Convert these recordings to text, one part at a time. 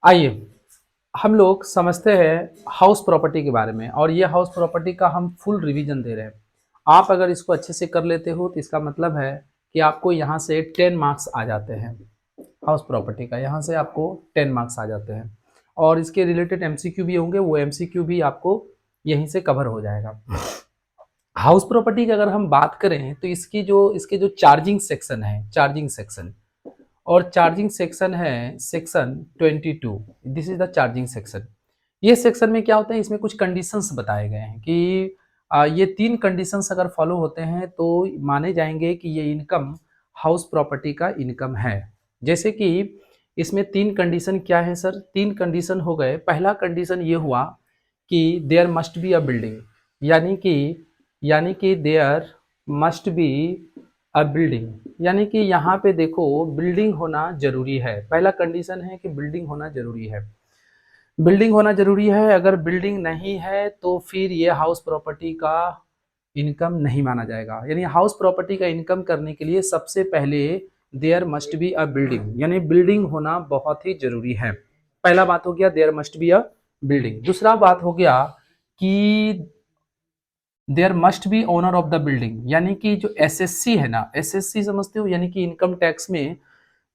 आइए हम लोग समझते हैं हाउस प्रॉपर्टी के बारे में, और ये हाउस प्रॉपर्टी का हम फुल रिवीजन दे रहे हैं। आप अगर इसको अच्छे से कर लेते हो तो इसका मतलब है कि आपको यहाँ से 10 मार्क्स आ जाते हैं। हाउस प्रॉपर्टी का यहाँ से आपको 10 मार्क्स आ जाते हैं, और इसके रिलेटेड एमसीक्यू भी होंगे, वो एमसीक्यू भी आपको यहीं से कवर हो जाएगा। हाउस प्रॉपर्टी की अगर हम बात करें तो इसके जो चार्जिंग सेक्शन है, चार्जिंग सेक्शन, और चार्जिंग सेक्शन है section 22। This is the charging section. ये सेक्शन में क्या होता है, इसमें कुछ कंडीशंस बताए गए हैं कि ये 3 कंडीशंस अगर फॉलो होते हैं तो माने जाएंगे कि ये इनकम हाउस प्रॉपर्टी का इनकम है। जैसे कि इसमें 3 कंडीशन क्या है सर? 3 कंडीशन हो गए। पहला कंडीशन ये हुआ कि there must be a building, यानी कि there must be a building, यानी कि यहाँ पे देखो बिल्डिंग होना जरूरी है। पहला कंडीशन है कि बिल्डिंग होना जरूरी है। बिल्डिंग होना जरूरी है। अगर बिल्डिंग नहीं है तो फिर ये हाउस प्रॉपर्टी का इनकम नहीं माना जाएगा। यानी हाउस प्रॉपर्टी का इनकम करने के लिए सबसे पहले there must be a building, यानी बिल्डिंग होना बहुत ही जरूरी है। पहला बात हो गया there must be a building. दूसरा बात हो गया कि there must be owner of the building, यानी कि जो एसएससी है ना, एसएससी समझते हो, यानी कि इनकम टैक्स में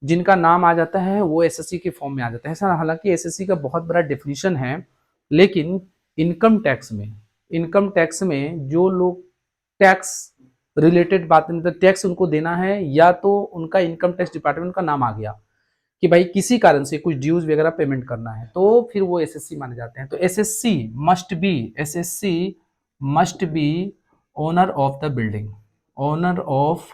जिनका नाम आ जाता है वो एसएससी के फॉर्म में आ जाता है सर। हालांकि एसएससी का बहुत बड़ा डेफिनेशन है, लेकिन इनकम टैक्स में जो लोग टैक्स रिलेटेड बात, मतलब टैक्स उनको देना है, या तो उनका इनकम टैक्स डिपार्टमेंट का नाम आ गया कि भाई किसी कारण से कुछ ड्यूज वगैरह पेमेंट करना है, तो फिर वो एसएससी माने जाते हैं। तो SSC must be owner of the building, owner of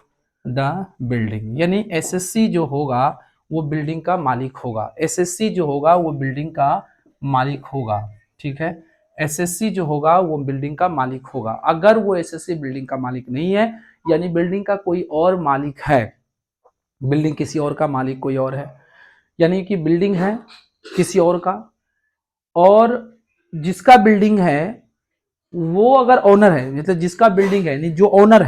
the building, यानी एसएससी जो होगा वो बिल्डिंग का मालिक होगा। एसएससी जो होगा वो बिल्डिंग का मालिक होगा, ठीक है। एसएससी जो होगा वो बिल्डिंग का मालिक होगा। अगर वो एसएससी बिल्डिंग का मालिक नहीं है, यानी बिल्डिंग का कोई और मालिक है, बिल्डिंग किसी और का मालिक कोई और है, यानी कि बिल्डिंग है किसी और का, और जिसका बिल्डिंग है वो अगर ओनर है, मतलब जिसका बिल्डिंग है, यानी जो ओनर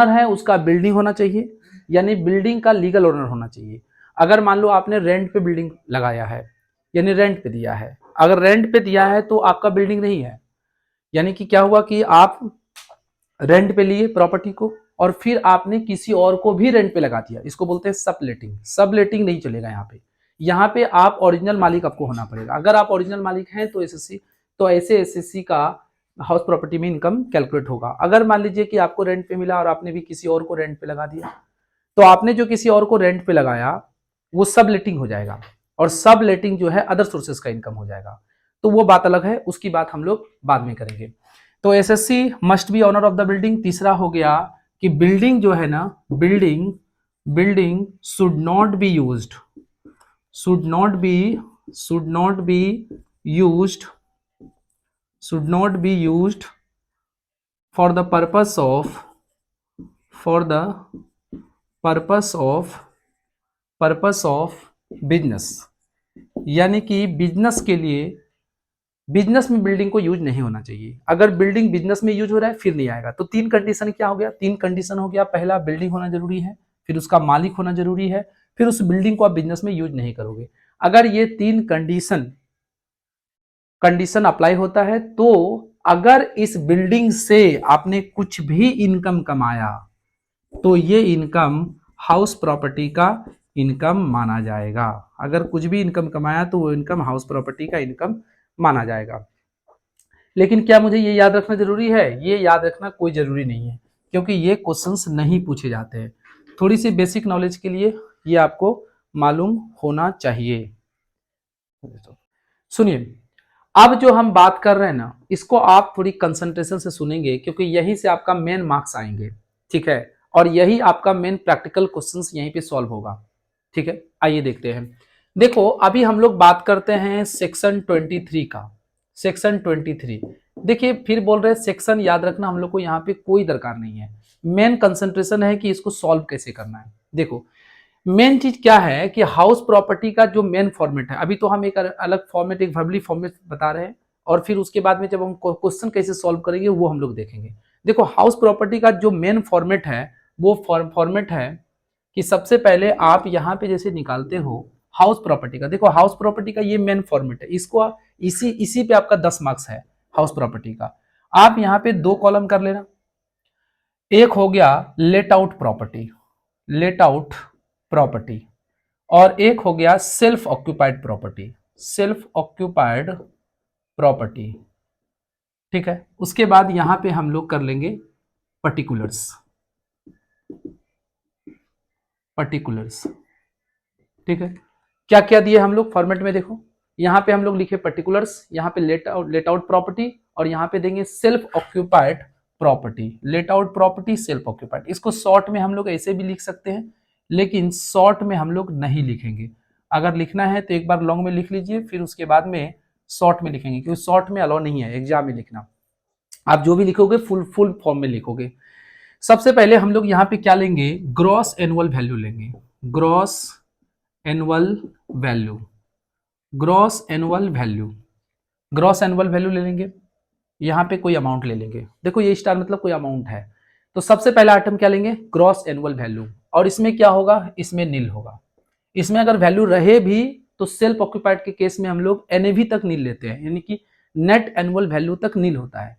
है उसका बिल्डिंग होना चाहिए, यानी बिल्डिंग का लीगल ओनर होना चाहिए। अगर मान लो आपने रेंट पे बिल्डिंग लगाया है, यानी रेंट पे दिया है, अगर रेंट पे दिया है तो आपका बिल्डिंग नहीं है। यानी कि क्या हुआ कि आप रेंट पे लिए प्रॉपर्टी को, और फिर आपने किसी और को भी रेंट पे लगा दिया, इसको बोलते हैं सबलेटिंग। सबलेटिंग नहीं चलेगा यहाँ पे। यहाँ पे आप ओरिजिनल मालिक आपको होना पड़ेगा। अगर आप ओरिजिनल मालिक हैं तो एसएससी, तो ऐसे एसएससी का हाउस प्रॉपर्टी में इनकम कैलकुलेट होगा। अगर मान लीजिए कि आपको रेंट पे मिला और आपने भी किसी और को रेंट पे लगा दिया, तो आपने जो किसी और को रेंट पे लगाया वो सब लेटिंग हो जाएगा, और सब लेटिंग जो है अदर सोर्सेज का इनकम हो जाएगा। तो वो बात अलग है, उसकी बात हम लोग बाद में करेंगे। तो SSC must be owner of the building. तीसरा हो गया कि बिल्डिंग जो है ना, building building should not be used, should not be should not be used should not be used for the purpose of for the purpose of business, यानी कि business के लिए, बिजनेस में बिल्डिंग को यूज नहीं होना चाहिए। अगर बिल्डिंग बिजनेस में यूज हो रहा है फिर नहीं आएगा। तो 3 कंडीशन क्या हो गया? 3 कंडीशन हो गया। पहला बिल्डिंग होना जरूरी है, फिर उसका मालिक होना जरूरी है, फिर उस बिल्डिंग को आप बिजनेस में यूज नहीं करोगे। अगर ये 3 कंडीशन अप्लाई होता है, तो अगर इस बिल्डिंग से आपने कुछ भी इनकम कमाया तो ये इनकम हाउस प्रॉपर्टी का इनकम माना जाएगा। अगर कुछ भी इनकम कमाया तो वो इनकम हाउस प्रॉपर्टी का इनकम माना जाएगा। लेकिन क्या मुझे ये याद रखना जरूरी है? ये याद रखना कोई जरूरी नहीं है, क्योंकि ये क्वेश्चंस नहीं पूछे जाते हैं। थोड़ी सी बेसिक नॉलेज के लिए ये आपको मालूम होना चाहिए। सुनिए, अब जो हम बात कर रहे हैं ना, इसको आप थोड़ी कंसंट्रेशन से सुनेंगे, क्योंकि यहीं से आपका मेन मार्क्स आएंगे, ठीक है। और यही आपका मेन प्रैक्टिकल क्वेश्चंस यहीं पे सॉल्व होगा, ठीक है। आइए देखते हैं। देखो अभी हम लोग बात करते हैं सेक्शन 23 का। सेक्शन 23, देखिए फिर बोल रहे हैं सेक्शन याद रखना हम लोग को यहाँ पे कोई दरकार नहीं है। मेन कंसंट्रेशन है कि इसको सॉल्व कैसे करना है। देखो मेन चीज क्या है कि हाउस प्रॉपर्टी का जो मेन फॉर्मेट है, अभी तो हम एक अलग फॉर्मेट, एक वर्बली फॉर्मेट बता रहे हैं, और फिर उसके बाद में जब हम क्वेश्चन कैसे सॉल्व करेंगे वो हम लोग देखेंगे। देखो हाउस प्रॉपर्टी का जो मेन फॉर्मेट है वो फॉर्मेट है कि सबसे पहले आप यहाँ पे जैसे निकालते हो हाउस प्रॉपर्टी का, देखो हाउस प्रॉपर्टी का ये मेन फॉर्मेट है, इसको इसी पे आपका 10 मार्क्स है हाउस प्रॉपर्टी का। आप यहाँ पे 2 कॉलम कर लेना, एक हो गया let out property, let out property, और एक हो गया self occupied property, self occupied property. ठीक है, उसके बाद यहां पे हम लोग कर लेंगे पर्टिकुलर्स, पर्टिकुलर्स। ठीक है, क्या क्या दिए हम लोग फॉर्मेट में, देखो यहां पे हम लोग लिखे पर्टिकुलर्स, यहां पे लेट आउट प्रॉपर्टी, और यहां पे देंगे self occupied property, let out property self occupied. इसको शॉर्ट में हम लोग ऐसे भी लिख सकते हैं, लेकिन शॉर्ट में हम लोग नहीं लिखेंगे। अगर लिखना है तो एक बार लॉन्ग में लिख लीजिए, फिर उसके बाद में शॉर्ट में लिखेंगे, क्योंकि शॉर्ट में अलाउ नहीं है एग्जाम में लिखना। आप जो भी लिखोगे फुल फॉर्म में लिखोगे। सबसे पहले हम लोग यहाँ पे क्या लेंगे, ग्रॉस एनुअल वैल्यू लेंगे, gross annual value, gross annual value, gross annual value ले लेंगे। यहाँ पे कोई अमाउंट ले लेंगे, देखो ये स्टार मतलब कोई अमाउंट है, तो सबसे पहला आइटम क्या लेंगे, ग्रॉस एनुअल वैल्यू। और इसमें क्या होगा, इसमें नील होगा। इसमें अगर वैल्यू रहे भी तो सेल्फ ऑक्यूपाइड के केस में हम लोग एनएवी तक नील लेते हैं, यानी कि नेट एनुअल वैल्यू तक नील होता है।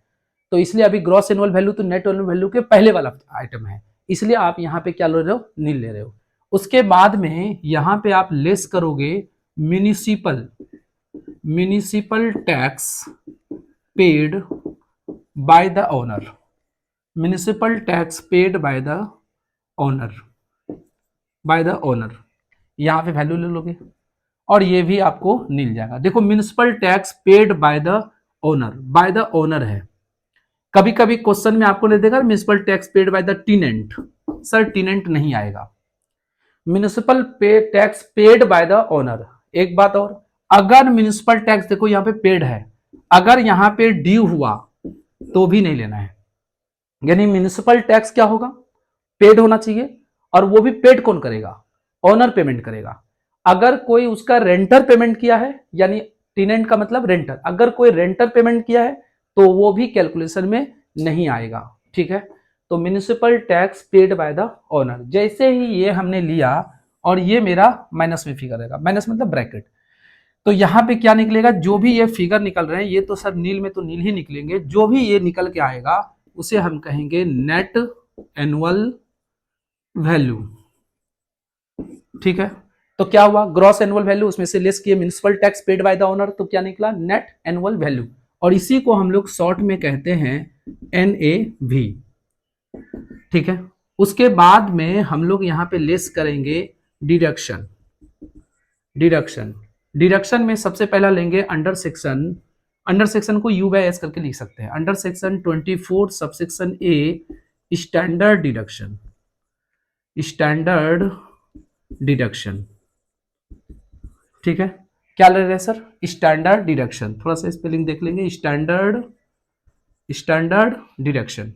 तो इसलिए अभी ग्रॉस एनुअल वैल्यू तो नेट एनुअल वैल्यू के पहले वाला आइटम है, इसलिए आप यहाँ पे क्या ले रहे हो, नील ले रहे हो। उसके बाद में यहाँ पे आप लेस करोगे municipal, municipal tax paid by the owner, municipal tax paid by the owner, by the owner, यहाँ पे वैल्यू ले लोगे और ये भी आपको मिल जाएगा। देखो municipal tax paid by the owner, by the owner है। कभी कभी क्वेश्चन में आपको नहीं देगा municipal tax paid by the टीनेंट, sir टीनेंट नहीं आएगा, municipal tax paid by the owner. एक बात और, अगर म्यूनिसिपल टैक्स देखो यहाँ पे पेड है, अगर यहाँ पे ड्यू हुआ तो भी नहीं लेना है, यानी म्यूनिसिपल टैक्स क्या होगा, पेड होना चाहिए, और वो भी पेड कौन करेगा, ओनर पेमेंट करेगा। अगर कोई उसका रेंटर पेमेंट किया है, यानी टीनेंट का मतलब रेंटर, अगर कोई रेंटर पेमेंट किया है तो वो भी कैलकुलेशन में नहीं आएगा। ठीक है, तो municipal tax paid by the owner, जैसे ही ये हमने लिया और ये मेरा माइनस में फिगर रहेगा, माइनस मतलब ब्रैकेट, तो यहाँ पे क्या निकलेगा, जो भी ये फिगर निकल रहे हैं ये तो सर नील में तो नील ही निकलेंगे, जो भी ये निकल के आएगा उसे हम कहेंगे नेट एनुअल वैल्यू। ठीक है, तो क्या हुआ, ग्रॉस एनुअल वैल्यू, उसमें से लेस किए municipal tax paid by the owner, तो क्या निकला, नेट एनुअल वैल्यू, और इसी को हम लोग शॉर्ट में कहते हैं NAV। ठीक है, उसके बाद में हम लोग यहां पे लेस करेंगे डिडक्शन, डिडक्शन, डिडक्शन में सबसे पहला लेंगे अंडर सेक्शन, अंडर सेक्शन को U/S करके लिख सकते हैं, under section 24 subsection A standard deduction, standard deduction. ठीक है, क्या ले रहे हैं सर, स्टैंडर्ड डिडक्शन, थोड़ा सा स्पेलिंग देख लेंगे, स्टैंडर्ड, स्टैंडर्ड डिडक्शन।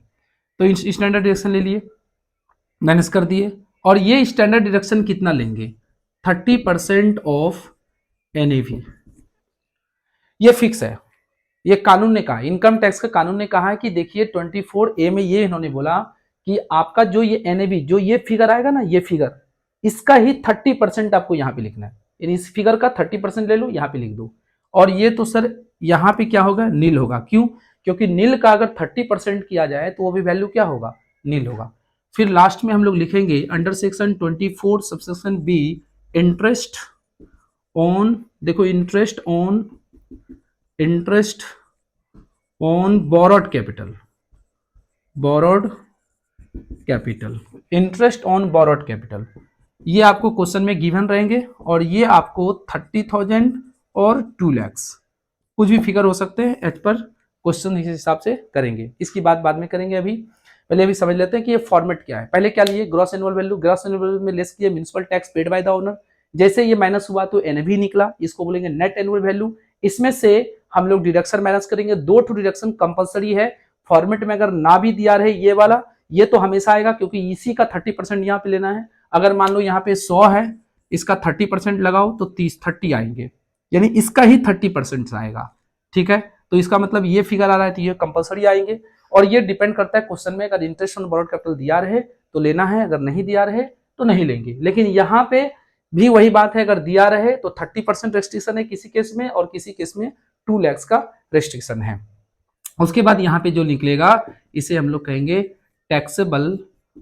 तो स्टैंडर्ड डिडक्शन ले लिए, माइनस कर दिए, और ये स्टैंडर्ड डिडक्शन कितना लेंगे, 30% ऑफ NAV। ये फिक्स है, ये कानून ने कहा, इनकम टैक्स का कानून ने कहा है कि देखिए 24A में ये इन्होंने बोला कि आपका जो ये NAV, जो ये फिगर आएगा ना, ये फिगर, इसका ही 30% आपको यहाँ पे लिखना है, यानी इस फिगर का 30% ले लो, यहाँ पे लिख दो। और ये तो सर यहाँ पे क्या होगा, नील होगा, क्यों, क्योंकि नील का अगर 30% किया जाए तो वो भी वैल्यू क्या होगा, नील होगा। फिर लास्ट में हम लोग लिखेंगे under section 24 subsection B interest on, देखो interest on, interest on borrowed capital, borrowed capital, interest on borrowed capital, ये आपको क्वेश्चन में गिवन रहेंगे, और ये आपको 30,000 और 2 लाख, कुछ भी फिगर हो सकते हैं, एज पर क्वेश्चन इस हिसाब से करेंगे, इसकी बात बाद में करेंगे। पहले अभी समझ लेते हैं कि ये फॉर्मेट क्या है। पहले क्या लिए, gross annual value, gross annual value में लेस किए municipal tax paid by the owner, जैसे ये माइनस हुआ तो NAV निकला, इसको बोलेंगे नेट एनुअल वैल्यू। इसमें से हम लोग डिडक्शन माइनस करेंगे, 2 डिडक्शन कंपलसरी है, फॉर्मेट में अगर ना भी दिया रहे ये वाला, ये तो हमेशा आएगा, क्योंकि इसी का 30% यहाँ पे लेना है। अगर मान लो यहाँ पे 100 है, इसका 30% लगाओ तो 30 आएंगे, यानी इसका ही 30% आएगा। ठीक है, तो इसका मतलब ये फिगर आ रहा है तो ये कंपलसरी आएंगे, और ये डिपेंड करता है क्वेश्चन में, अगर इंटरेस्ट ऑन बोरोड कैपिटल दिया रहे तो लेना है, अगर नहीं दिया रहे तो नहीं लेंगे। लेकिन यहाँ पे भी वही बात है, अगर दिया रहे तो 30% रेस्ट्रिक्शन है किसी केस में, और किसी केस में 2 लाख का रेस्ट्रिक्शन है। उसके बाद यहाँ पे जो निकलेगा इसे हम लोग कहेंगे taxable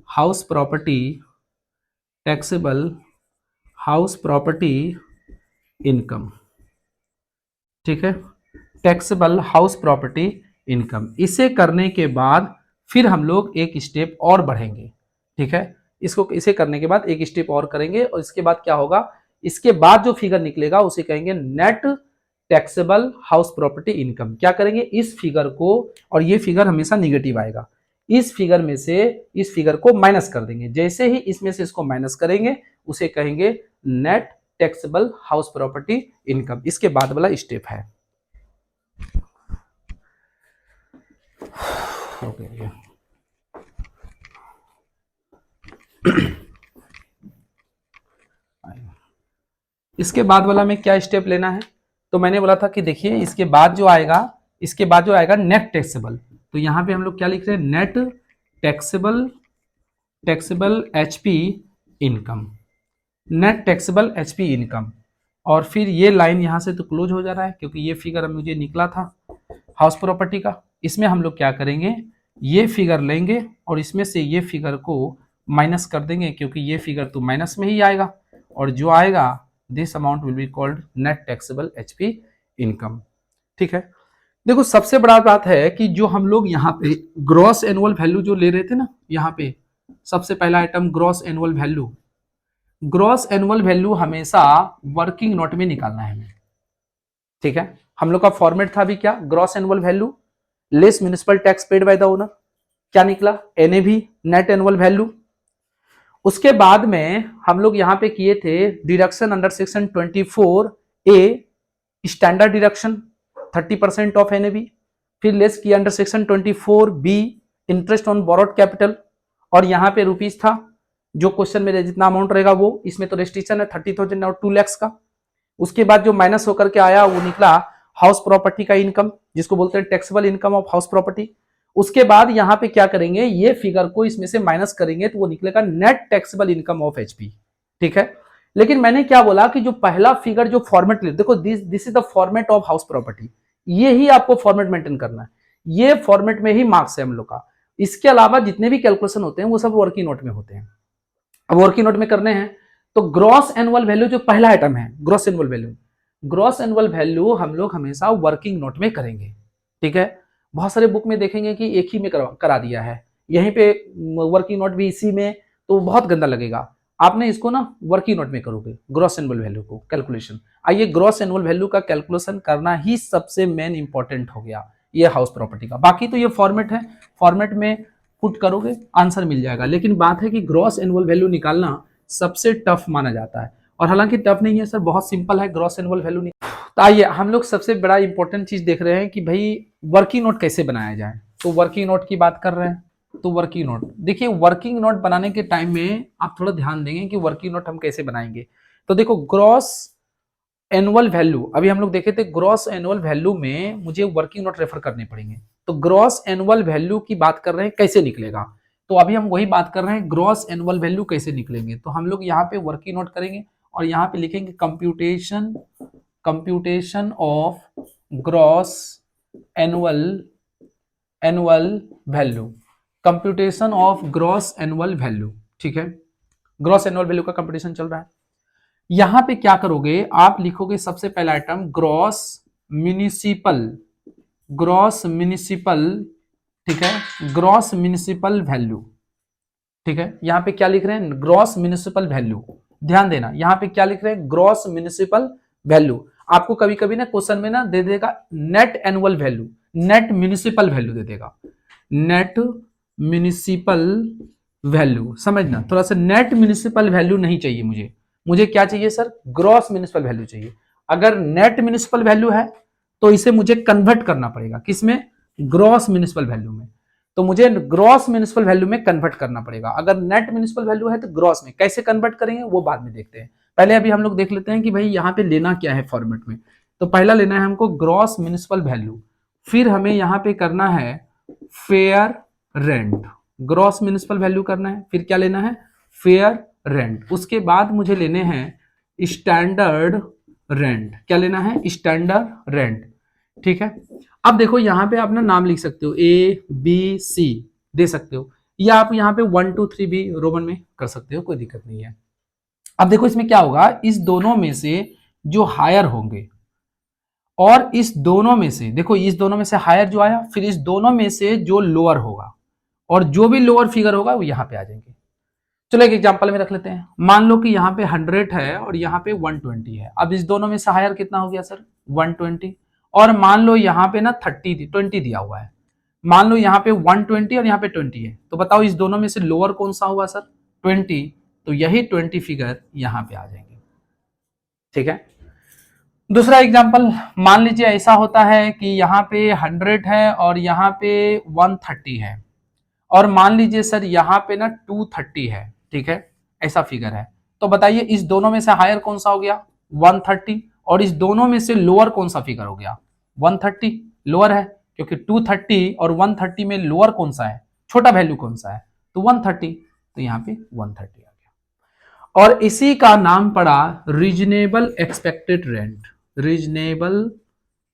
house property, taxable house property income, ठीक है, टैक्सेबल हाउस प्रॉपर्टी इनकम। इसे करने के बाद फिर हम लोग एक स्टेप और बढ़ेंगे, ठीक है, इसको इसे करने के बाद एक स्टेप और करेंगे, और इसके बाद क्या होगा, इसके बाद जो फिगर निकलेगा उसे कहेंगे net taxable house property income. क्या करेंगे, इस फिगर को, और ये फिगर हमेशा निगेटिव आएगा, इस फिगर में से इस फिगर को माइनस कर देंगे। जैसे ही इसमें से इसको माइनस करेंगे उसे कहेंगे net taxable house property income. इसके बाद वाला स्टेप है okay. इसके बाद वाला में क्या स्टेप लेना है, तो मैंने बोला था कि देखिए इसके बाद जो आएगा, इसके बाद जो आएगा नेट टैक्सेबल, तो यहां पे हम लोग क्या लिख रहे हैं, net taxable, taxable HP income, net taxable HP income. और फिर ये लाइन यहां से तो क्लोज हो जा रहा है क्योंकि ये फिगर मुझे निकला था हाउस प्रॉपर्टी का। इसमें हम लोग क्या करेंगे, ये फिगर लेंगे और इसमें से ये फिगर को माइनस कर देंगे, क्योंकि ये फिगर तो माइनस में ही आएगा, और जो आएगा this amount will be called net taxable HP income, ठीक है। देखो सबसे बड़ा बात है कि जो हम लोग यहाँ पे ग्रॉस एनुअल वैल्यू जो ले रहे थे ना, यहाँ पे सबसे पहला item gross annual value, gross annual value हमेशा वर्किंग नोट में निकालना है हमें, ठीक है। हम लोग का फॉर्मेट था अभी क्या, gross annual value less municipal tax paid by the owner, क्या निकला, एनएवी नेट एनुअल वैल्यू। उसके बाद में हम लोग यहां पे किए थे deduction under section 24A standard deduction 30% of NAV, फिर लेस किया under section 24B interest on borrowed capital, और यहां पे रुपीस था, जो क्वेश्चन में जितना अमाउंट रहेगा वो, इसमें तो रेस्ट्रिक्शन है 30,000 और 2 लाख का। उसके बाद जो माइनस होकर के आया वो निकला हाउस प्रॉपर्टी का इनकम, जिसको बोलते हैं taxable income of house property. उसके बाद यहां पे क्या करेंगे, ये फिगर को इसमें से माइनस करेंगे तो वो निकलेगा net taxable income of HP, ठीक है। लेकिन मैंने क्या बोला कि जो पहला फिगर जो फॉर्मेट ले, देखो this is the format of house property, ये ही आपको फॉर्मेट मेंटेन करना है, ये फॉर्मेट में ही मार्क्स है हम लोग का। इसके अलावा जितने भी कैलकुलेशन होते हैं वो सब वर्किंग नोट में होते हैं। अब वर्किंग नोट में करने हैं तो ग्रॉस एनुअल वैल्यू जो पहला आइटम है, gross annual value, gross annual value हम लोग हमेशा वर्किंग नोट में करेंगे, ठीक है। बहुत सारे बुक में देखेंगे कि एक ही में करा दिया है, यहीं पे वर्किंग नोट भी इसी में, तो बहुत गंदा लगेगा। आपने इसको ना वर्किंग नोट में करोगे ग्रॉस एनुअल वैल्यू को कैलकुलेशन। आइए ग्रॉस एनुअल वैल्यू का कैलकुलेशन करना ही सबसे मेन इंपॉर्टेंट हो गया ये हाउस प्रॉपर्टी का। बाकी तो ये फॉर्मेट है, फॉर्मेट में पुट करोगे आंसर मिल जाएगा, लेकिन बात है कि ग्रॉस एनुअल वैल्यू निकालना सबसे टफ माना जाता है, और हालांकि टफ नहीं है सर, बहुत सिंपल है ग्रॉस एनुअल वैल्यू। तो आइए हम लोग सबसे बड़ा इंपॉर्टेंट चीज देख रहे हैं कि भाई वर्किंग नोट कैसे बनाया जाए। तो वर्किंग नोट की बात कर रहे हैं, तो वर्किंग नोट देखिए, वर्किंग नोट बनाने के टाइम में आप थोड़ा ध्यान देंगे कि वर्किंग नोट हम कैसे बनाएंगे। तो देखो ग्रॉस एनुअल वैल्यू अभी हम लोग देखे थे, ग्रॉस एनुअल वैल्यू में मुझे वर्किंग नोट रेफर करने पड़ेंगे। तो ग्रॉस एनुअल वैल्यू की बात कर रहे हैं कैसे निकलेगा, तो अभी हम वही बात कर रहे हैं ग्रॉस एनुअल वैल्यू कैसे निकलेंगे। तो हम लोग यहाँ पे वर्किंग नोट करेंगे और यहाँ पे लिखेंगे computation of gross annual value, computation of gross annual value, ठीक है। ग्रॉस एनुअल वैल्यू का कंप्यूटेशन चल रहा है। यहां पे क्या करोगे, आप लिखोगे सबसे पहला आइटम ग्रॉस म्युनिसिपल, ठीक है, ग्रॉस म्युनिसिपल वैल्यू, ठीक है। यहां पे क्या लिख रहे हैं, ग्रॉस म्युनिसिपल वैल्यू, ध्यान देना यहां पे क्या लिख रहे हैं, ग्रॉस म्युनिसिपल वैल्यू। आपको कभी कभी ना क्वेश्चन में ना दे देगा net annual value, net municipal value दे देगा, नेट म्युनिसिपल वैल्यू, समझना थोड़ा सा, नेट म्युनिसिपल वैल्यू नहीं चाहिए मुझे क्या चाहिए सर, ग्रॉस म्युनिसिपल वैल्यू चाहिए। अगर नेट म्युनिसिपल वैल्यू है तो इसे मुझे कन्वर्ट करना पड़ेगा, किसमें, ग्रॉस म्युनिसिपल वैल्यू में। तो मुझे ग्रॉस म्युनिसिपल वैल्यू में कन्वर्ट करना पड़ेगा। अगर नेट म्युनिसिपल वैल्यू है तो ग्रॉस में, कैसे कन्वर्ट करेंगे वो बाद में देखते हैं, पहले अभी हम लोग देख लेते हैं कि भाई यहाँ पे लेना क्या है फॉर्मेट में। तो पहला लेना है हमको ग्रॉस म्युनिसिपल वैल्यू, फिर हमें यहाँ पे करना है fair rent, gross municipal value करना है, फिर क्या लेना है, फेयर रेंट। उसके बाद मुझे लेने हैं स्टैंडर्ड रेंट, क्या लेना है, स्टैंडर्ड रेंट। ठीक है, अब देखो यहाँ पे आप ना नाम लिख सकते हो, ए बी सी दे सकते हो, या आप यहाँ पे 1 2 3 भी रोमन में कर सकते हो, कोई दिक्कत नहीं है। अब देखो इसमें क्या होगा, इस दोनों में से जो हायर होंगे और इस दोनों में से, देखो इस दोनों में से हायर जो आया, फिर इस दोनों में से जो लोअर होगा, और जो भी लोअर फिगर होगा वो यहां पे आ जाएंगे। चलो एक एग्जांपल में रख लेते हैं, मान लो कि यहाँ पे 100 है और यहाँ पे 120 है। अब इस दोनों में से हायर कितना हो गया सर, 120, और मान लो यहाँ पे ना 20 दिया हुआ है, मान लो यहाँ पे 120 और यहाँ पे 20 है, तो बताओ इस दोनों में से लोअर कौन सा हुआ सर, 20, तो यही 20 फिगर यहाँ पे आ जाएंगे। ठीक है, दूसरा एग्जांपल, मान लीजिए ऐसा होता है कि यहाँ पे 100 है और यहाँ पे 130 है, और मान लीजिए सर यहाँ पे ना 230 है। ठीक है, ऐसा फिगर है, तो बताइए इस दोनों में से हायर कौन सा हो गया, 130, और इस दोनों में से लोअर कौन सा फिगर हो गया, 130 लोअर है, क्योंकि 230 और 130 में लोअर कौन सा है, छोटा वैल्यू कौन सा है, तो 130, तो यहाँ पे 130 आ गया। और इसी का नाम पड़ा reasonable expected rent, reasonable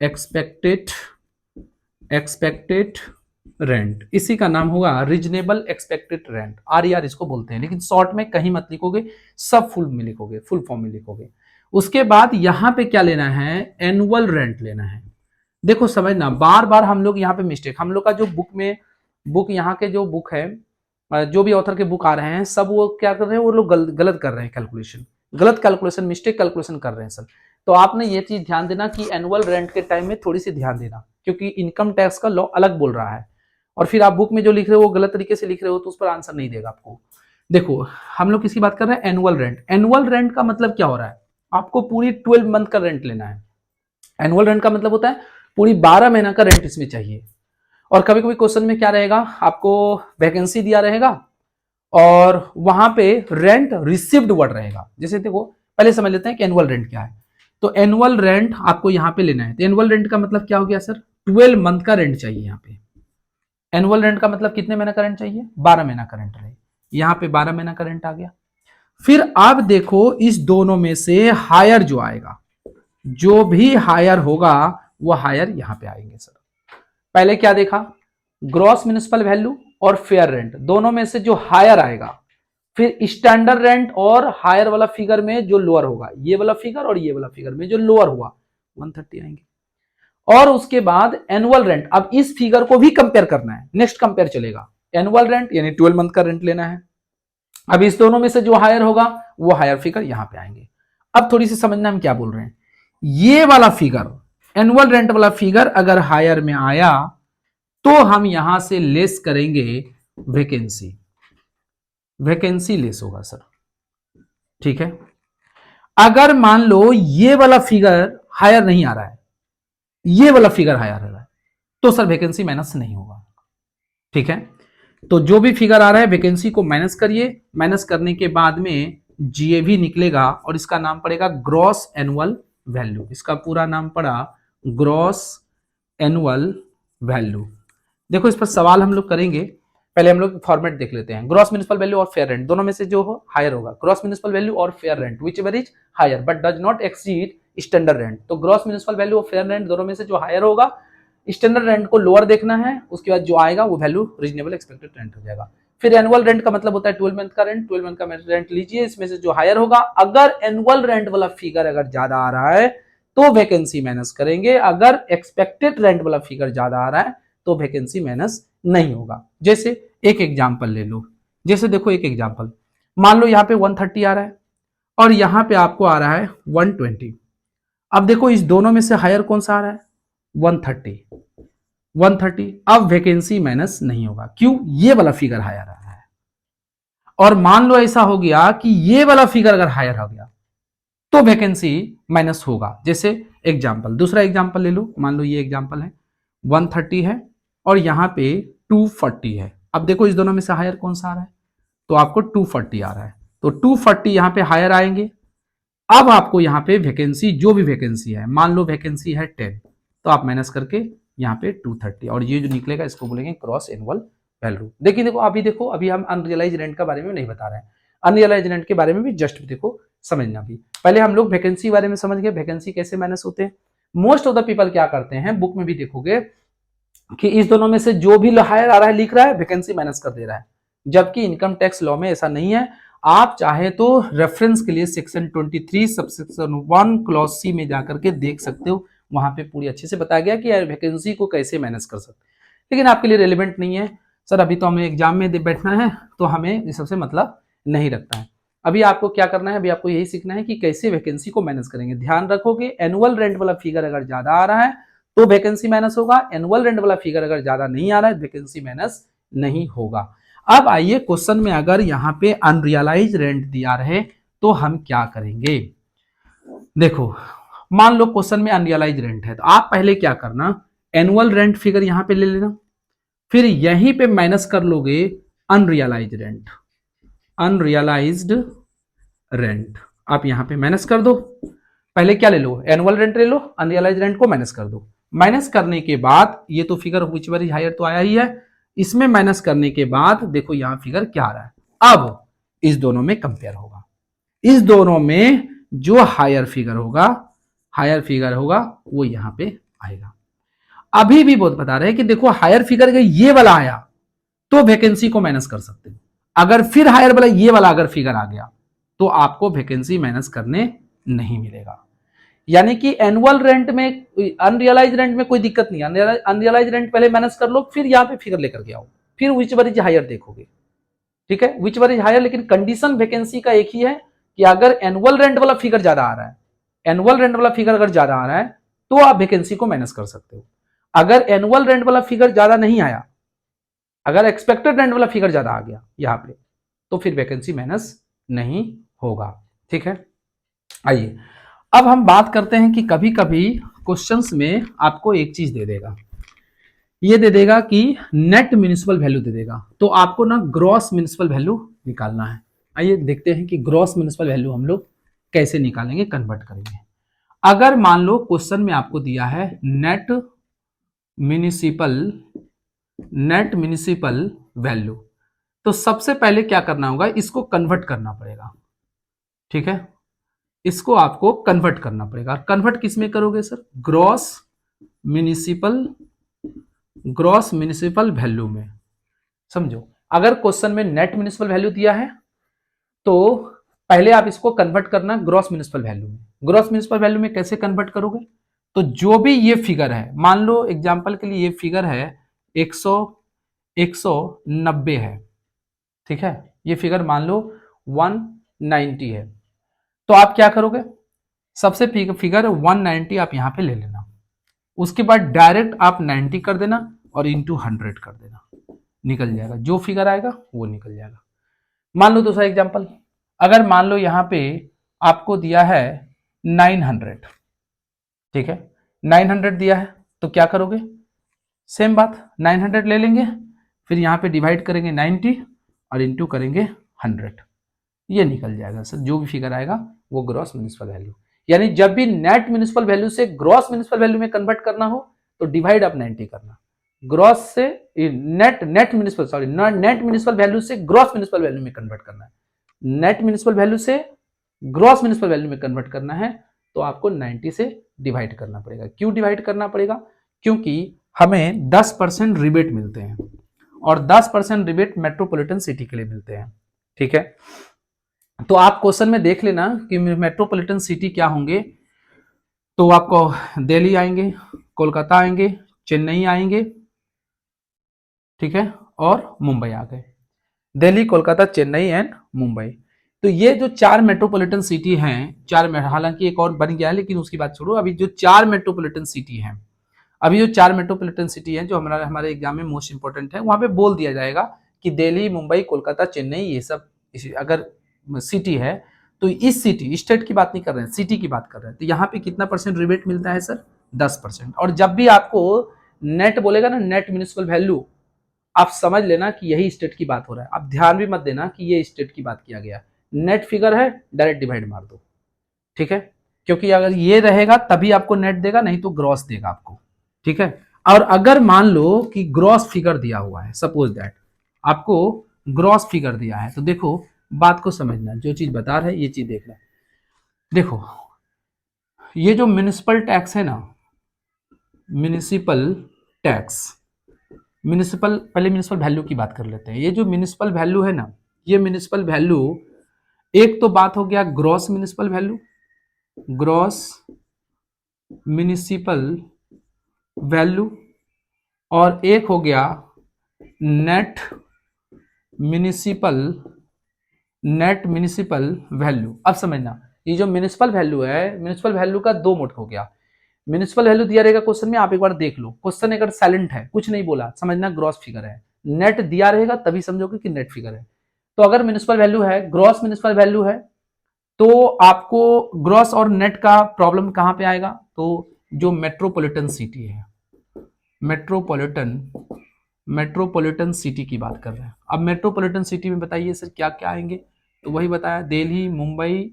expected expected rent, इसी का नाम होगा रीजनेबल एक्सपेक्टेड रेंट, RER इसको बोलते हैं, लेकिन शॉर्ट में कहीं मत लिखोगे, सब फुल में लिखोगे, फुल फॉर्म में लिखोगे। उसके बाद यहां पे क्या लेना है, एनुअल रेंट लेना है। देखो समझना, बार बार हम लोग यहाँ पे मिस्टेक, हम लोग का जो बुक यहाँ के जो बुक है, जो भी ऑथर के बुक आ रहे हैं, सब वो क्या कर रहे हैं, वो लोग गलत कर रहे हैं कैलकुलेशन, गलत कैलकुलेशन, मिस्टेक कैलकुलेशन कर रहे हैं सर। तो आपने ये चीज ध्यान देना कि एनुअल रेंट के टाइम में थोड़ी सी ध्यान देना, क्योंकि इनकम टैक्स का लॉ अलग बोल रहा है, और फिर आप बुक में जो लिख रहे हो वो गलत तरीके से लिख रहे हो, तो उस पर आंसर नहीं देगा आपको। देखो हम लोग किसकी बात कर रहे हैं, एनुअल रेंट। एनुअल रेंट का मतलब क्या हो रहा है, आपको पूरी 12 मंथ का रेंट लेना है। एनुअल रेंट का मतलब होता है पूरी 12 महीना का रेंट इसमें चाहिए। और कभी कभी क्वेश्चन में क्या रहेगा, आपको वैकेंसी दिया रहेगा और वहां पे रेंट रिसीव्ड वर्ड रहेगा। जैसे देखो पहले समझ लेते हैं कि एनुअल रेंट क्या है। तो एनुअल रेंट आपको यहाँ पे लेना है, तो एनुअल रेंट का मतलब क्या हो गया सर, 12 मंथ का रेंट चाहिए यहाँ पे। एनुअल रेंट का मतलब कितने महीना का रेंट चाहिए, 12 महीना का रेंट रहे, यहाँ पे 12 महीना का रेंट आ गया। फिर आप देखो इस दोनों में से हायर जो आएगा, जो भी हायर होगा वो हायर यहां पे आएंगे सर। पहले क्या देखा, ग्रॉस म्युनिसिपल वैल्यू और फेयर रेंट, दोनों में से जो हायर आएगा, फिर स्टैंडर्ड रेंट और हायर वाला फिगर में जो लोअर होगा, ये वाला फिगर और ये वाला फिगर में जो लोअर हुआ 130 आएंगे। और उसके बाद एनुअल रेंट, अब इस फिगर को भी कंपेयर करना है, नेक्स्ट कंपेयर चलेगा, एनुअल रेंट यानी 12 मंथ का रेंट लेना है। अब इस दोनों में से जो हायर होगा वो हायर फिगर यहां पे आएंगे। अब थोड़ी सी समझना हम क्या बोल रहे हैं, ये वाला फिगर एनुअल रेंट वाला फिगर अगर हायर में आया तो हम यहां से लेस करेंगे वैकेंसी, वैकेंसी लेस होगा सर। ठीक है, अगर मान लो ये वाला फिगर हायर नहीं आ रहा है, ये वाला फिगर हायर आ रहा है, तो सर वैकेंसी माइनस नहीं होगा। ठीक है, तो जो भी फिगर आ रहा है वैकेंसी को माइनस करिए, माइनस करने के बाद में जीएवी निकलेगा और इसका नाम पड़ेगा ग्रॉस एनुअल वैल्यू। इसका पूरा नाम पड़ा ग्रॉस एनुअल वैल्यू। देखो इस पर सवाल हम लोग करेंगे, पहले हम लोग फॉर्मेट देख लेते हैं। ग्रॉस म्युनिसिपल वैल्यू और फेयर रेंट, दोनों में से जो हो हायर होगा। ग्रॉस म्युनिसिपल वैल्यू और fair rent whichever is higher but does not exceed standard rent. तो ग्रॉस म्युनिसिपल वैल्यू और फेयर रेंट दोनों में से जो हायर होगा, स्टैंडर्ड रेंट को लोअर देखना है, उसके बाद जो आएगा वो वैल्यू रीजनेबल एक्सपेक्टेड रेंट हो जाएगा। फिर एनुअल रेंट का मतलब होता है 12 मंथ का रेंट, 12 मंथ का रेंट लीजिए, इसमें से जो हायर होगा, अगर एनुअल रेंट वाला फिगर अगर ज्यादा आ रहा है तो वैकेंसी माइनस करेंगे, अगर एक्सपेक्टेड रेंट वाला फिगर ज्यादा आ रहा है तो वैकेंसी माइनस नहीं होगा। जैसे एक एग्जांपल ले लो, जैसे देखो एक एग्जांपल, मान लो यहाँ पे 130 आ रहा है और यहाँ पे आपको आ रहा है 120। अब देखो इस दोनों में से हायर कौन सा आ रहा है, 130। अब वैकेंसी माइनस नहीं होगा, क्यों, ये वाला फिगर हायर आ रहा है। और मान लो ऐसा हो गया कि ये वाला फिगर अगर हायर हो गया तो वैकेंसी माइनस होगा। जैसे एग्जांपल, दूसरा एग्जांपल ले लो, मान लो ये एग्जांपल है 130 है और यहाँ पे 240 है। अब देखो इस दोनों में से हायर कौन सा आ रहा है, तो आपको 240 आ रहा है, तो 240 यहाँ पे हायर आएंगे। अब आपको यहाँ पे वैकेंसी, जो भी वैकेंसी है, मान लो वैकेंसी है 10, तो आप माइनस करके यहाँ पे 230, और ये जो निकलेगा इसको बोलेंगे क्रॉस एनुअल वैल्यू। देखिए देखो अभी हम अनरियलाइज रेंट के बारे में नहीं बता रहे हैं, अनरियलाइज रेंट के बारे में भी जस्ट देखो समझना भी। पहले हम लोग वैकेंसी बारे में समझ गए, वैकेंसी कैसे माइनस होते हैं। मोस्ट ऑफ द पीपल क्या करते हैं, बुक में भी देखोगे कि इस दोनों में से जो भी हायर आ रहा है लिख रहा है, वैकेंसी माइनस कर दे रहा है, जबकि इनकम टैक्स लॉ में ऐसा नहीं है। आप चाहे तो रेफरेंस के लिए सेक्शन 23 सबसेक्शन 1 क्लॉज सी में जाकर के देख सकते हो, वहां पे पूरी अच्छे से बताया गया कि वैकेंसी को कैसे माइनस कर सकते, लेकिन आपके लिए रेलिवेंट नहीं है। सर अभी तो हमें एग्जाम में बैठना है, तो हमें इस सबसे मतलब नहीं रखता है। अभी आपको क्या करना है, अभी आपको यही सीखना है कि कैसे वैकेंसी को माइनस करेंगे। ध्यान रखोगे एनुअल रेंट वाला फिगर अगर ज्यादा आ रहा है तो वैकेंसी माइनस होगा, एनुअल रेंट वाला फिगर अगर ज्यादा नहीं आ रहा है वैकेंसी माइनस नहीं होगा। अब आइए क्वेश्चन में अगर यहाँ पे अनरियलाइज रेंट दिया रहे तो हम क्या करेंगे। देखो मान लो क्वेश्चन में अनरियलाइज रेंट है, तो आप पहले क्या करना, एनुअल रेंट फिगर यहां पे ले लेना, फिर यहीं पे माइनस कर लोगे अनरियलाइज रेंट, अनरियलाइज्ड रेंट आप यहां पे माइनस कर दो। पहले क्या ले लो, एनुअल रेंट ले लो, अनरियलाइज रेंट को माइनस कर दो। माइनस करने के बाद ये तो फिगर व्हिच वेरी हायर तो आया ही है, इसमें माइनस करने के बाद देखो यहां फिगर क्या आ रहा है। अब इस दोनों में कंपेयर होगा, इस दोनों में जो हायर फिगर होगा वो यहां पे आएगा। अभी भी बहुत बता रहे हैं कि देखो हायर फिगर का ये वाला आया तो वैकेंसी को माइनस कर सकते हो, अगर फिर हायर वाला ये वाला अगर फिगर आ गया तो आपको वैकेंसी माइनस करने नहीं मिलेगा। यानी कि एनुअल रेंट में, अनरियलाइज रेंट में कोई दिक्कत नहीं, अनरियलाइज रेंट पहले माइनस कर लो, फिर यहां पे फिगर लेकर के आओ, फिर विच वर इज हायर देखोगे, ठीक है, विच वर इज हायर। लेकिन कंडीशन वैकेंसी का एक ही है कि अगर एनुअल रेंट वाला फिगर ज्यादा आ रहा है, एनुअल रेंट वाला फिगर अगर ज्यादा आ रहा है तो आप वैकेंसी को माइनस कर सकते हो। अगर एनुअल रेंट वाला फिगर ज्यादा नहीं आया, अगर एक्सपेक्टेड रेंट वाला फिगर ज्यादा आ गया यहां पे, तो फिर वैकेंसी माइनस नहीं होगा, ठीक है। आइए अब हम बात करते हैं कि कभी कभी क्वेश्चंस में आपको एक चीज दे देगा, ये दे देगा कि नेट म्युनिसिपल वैल्यू दे देगा, तो आपको ना ग्रॉस म्युनिसिपल वैल्यू निकालना है। आइए देखते हैं कि ग्रॉस म्युनिसिपल वैल्यू हम लोग कैसे निकालेंगे, कन्वर्ट करेंगे। अगर मान लो क्वेश्चन में आपको दिया है नेट म्युनिसिपल वैल्यू, तो सबसे पहले क्या करना होगा, इसको कन्वर्ट करना पड़ेगा, ठीक है, इसको आपको कन्वर्ट करना पड़ेगा। कन्वर्ट किस में करोगे सर, ग्रॉस म्युनिसिपल वैल्यू में। समझो अगर क्वेश्चन में नेट म्युनिसिपल वैल्यू दिया है तो पहले आप इसको कन्वर्ट करना ग्रॉस म्युनिसिपल वैल्यू में। ग्रॉस म्युनिसिपल वैल्यू में कैसे कन्वर्ट करोगे, तो जो भी ये फिगर है, मान लो एग्जांपल के लिए ये फिगर है 190 है, ठीक है, ये फिगर मान लो 190 है, तो आप क्या करोगे, सबसे फिगर 190 आप यहां पे ले लेना, उसके बाद डायरेक्ट आप 90 कर देना और इंटू 100 कर देना, निकल जाएगा, जो फिगर आएगा वो निकल जाएगा। मान लो दूसरा एग्जांपल, अगर मान लो यहां पे आपको दिया है 900, ठीक है, 900 दिया है, तो क्या करोगे, सेम बात 900 ले लेंगे, फिर यहां पे डिवाइड करेंगे 90 और इंटू करेंगे 100, ये निकल जाएगा सर, जो भी फिगर आएगा वो ग्रॉस म्युनिसिपल वैल्यू। यानी जब भी नेट म्युनिसिपल वैल्यू से ग्रॉस म्युनिसिपल वैल्यू में कन्वर्ट करना हो तो डिवाइड आप 90 करना, ग्रॉस से नेट म्युनिसिपल वैल्यू से ग्रॉस म्युनिसिपल वैल्यू में कन्वर्ट करना है, नेट म्युनिसिपल वैल्यू से ग्रॉस म्युनिसिपल वैल्यू में कन्वर्ट करना है तो आपको 90 से डिवाइड करना पड़ेगा। क्यों डिवाइड करना पड़ेगा, क्योंकि हमें 10% रिबेट मिलते हैं और 10% रिबेट मेट्रोपॉलिटन सिटी के लिए मिलते हैं, ठीक है। तो आप क्वेश्चन में देख लेना कि मेट्रोपॉलिटन सिटी क्या होंगे, तो आपको दिल्ली आएंगे, कोलकाता आएंगे, चेन्नई आएंगे, ठीक है, और मुंबई आ गए, दिल्ली, कोलकाता, चेन्नई एंड मुंबई। तो ये जो 4 मेट्रोपॉलिटन सिटी हैं, 4 में हालांकि एक और बन गया है लेकिन उसकी बात छोड़ो, अभी जो 4 मेट्रोपॉलिटन सिटी हैं, अभी जो 4 मेट्रोपॉलिटन सिटी हैं जो हमारे एग्जाम में मोस्ट इंपॉर्टेंट है, वहां पे बोल दिया जाएगा कि दिल्ली, मुंबई, कोलकाता, चेन्नई, ये सब अगर सिटी है तो इस सिटी, स्टेट की बात नहीं कर रहे हैं, सिटी की बात कर रहे हैं, तो यहाँ पे कितना परसेंट रिबेट मिलता है सर, 10%। और जब भी आपको नेट बोलेगा ना, नेट म्युनिसिपल वैल्यू, आप समझ लेना कि यही स्टेट की बात हो रहा है, आप ध्यान भी मत देना कि ये स्टेट की बात किया गया, नेट फिगर है डायरेक्ट डिवाइड मार दो, ठीक है, क्योंकि अगर ये रहेगा तभी आपको नेट देगा, नहीं तो ग्रॉस देगा आपको, ठीक है। और अगर मान लो कि ग्रॉस फिगर दिया हुआ है, सपोज दैट आपको ग्रॉस फिगर दिया है, तो देखो बात को समझना, जो चीज बता रहे ये चीज देखना, देखो ये जो म्युनिसिपल टैक्स है ना, म्युनिसिपल टैक्स, म्युनिसिपल, पहले म्युनिसिपल वैल्यू की बात कर लेते हैं। ये जो म्युनिसिपल वैल्यू है ना, ये म्युनिसिपल वैल्यू, एक तो बात हो गया gross municipal value, gross municipal value, और एक हो गया net municipal, net municipal value. अब समझना, ये जो म्युनिसिपल वैल्यू है, म्युनिसिपल वैल्यू का दो मोड हो गया। म्युनिसिपल वैल्यू दिया रहेगा क्वेश्चन में, आप एक बार देख लो, क्वेश्चन अगर साइलेंट है, कुछ नहीं बोला, समझना ग्रॉस फिगर है। नेट दिया रहेगा तभी समझोगे कि नेट फिगर है। तो अगर म्युनिसिपल वैल्यू है, ग्रॉस म्युनिसिपल वैल्यू है, तो आपको ग्रॉस और नेट का प्रॉब्लम कहां पे आएगा? तो जो मेट्रोपॉलिटन सिटी है, मेट्रोपॉलिटन, मेट्रोपॉलिटन सिटी की बात कर रहे हैं। अब मेट्रोपॉलिटन सिटी में बताइए सर क्या क्या आएंगे? तो वही बताया, दिल्ली, मुंबई,